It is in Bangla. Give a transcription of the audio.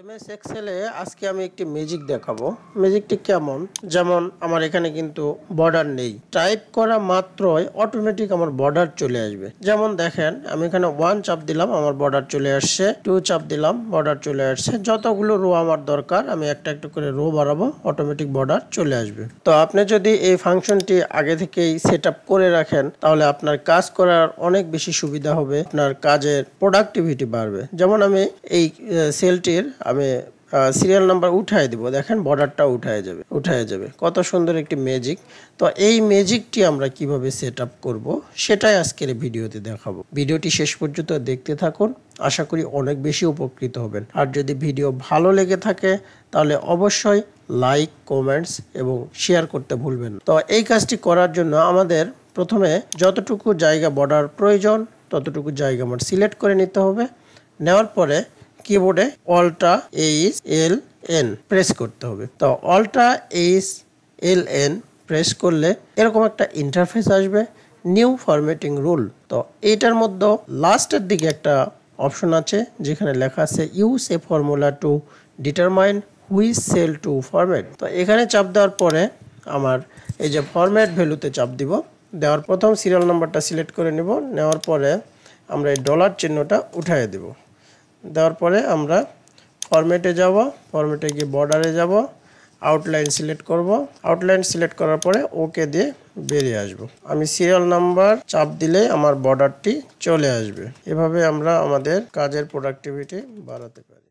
এমএস এক্সেলে আজকে আমি একটি ম্যাজিক দেখাবো। ম্যাজিকটি কেমন, যেমন আমার এখানে কিন্তু বর্ডার নেই, টাইপ করা মাত্রই অটোমেটিক আমার বর্ডার চলে আসবে। যেমন দেখেন আমি এখানে 1 চাপ দিলাম, আমার বর্ডার চলে আসছে, 2 চাপ দিলাম, বর্ডার চলে আসছে। যতগুলো রো আমার দরকার আমি একটা একটা করে রো বাড়াবো, অটোমেটিক বর্ডার চলে আসবে। তো আপনি যদি এই ফাংশনটি আগে থেকেই সেট আপ করে রাখেন তাহলে আপনার কাজ করার অনেক বেশি সুবিধা হবে, আপনার কাজের প্রোডাক্টিভিটি বাড়বে। যেমন আমি এই সেলটির আমি সিরিয়াল নাম্বার উঠাই দিব, দেখেন বর্ডারটা উঠায় যাবে। কত সুন্দর একটি ম্যাজিক। তো এই ম্যাজিকটি আমরা কিভাবে সেট আপ করবো সেটাই আজকের ভিডিওতে দেখাবো। ভিডিওটি শেষ পর্যন্ত দেখতে থাকুন, আশা করি অনেক বেশি উপকৃত হবেন। আর যদি ভিডিও ভালো লেগে থাকে তাহলে অবশ্যই লাইক, কমেন্টস এবং শেয়ার করতে ভুলবেন না। তো এই কাজটি করার জন্য আমাদের প্রথমে যতটুকু জায়গা বর্ডার প্রয়োজন ততটুকু জায়গা আমার সিলেক্ট করে নিতে হবে। নেওয়ার পরে কিবোর্ডে Alt+L+N প্রেস করতে হবে। তো Alt+L+N প্রেস করলে এরকম একটা ইন্টারফেস আসবে, নিউ ফরম্যাটিং রুল। তো এইটার মধ্যে লাস্টের দিকে একটা অপশন আছে যেখানে লেখা আছে use a formula to determine which cell to format. তো এখানে চাপ দেওয়ার পরে আমার এই যে ফরম্যাট ভ্যালুতে চাপ দিব, দেওয়ার প্রথম সিরিয়াল নাম্বারটা সিলেক্ট করে নেব। নেওয়ার পরে আমরা এই ডলার চিহ্নটা উঠিয়ে দেব। দেওয়ার পরে আমরা ফরম্যাটে যাব, ফরম্যাটে গিয়ে বর্ডারে যাব, আউটলাইন সিলেক্ট করব। আউটলাইন সিলেক্ট করার পরে ওকে দিয়ে বেরিয়ে আসব। আমি সিরিয়াল নাম্বার চাপ দিলে আমার বর্ডারটি চলে আসবে। এভাবে আমরা আমাদের কাজের প্রোডাক্টিভিটি বাড়াতে পারি।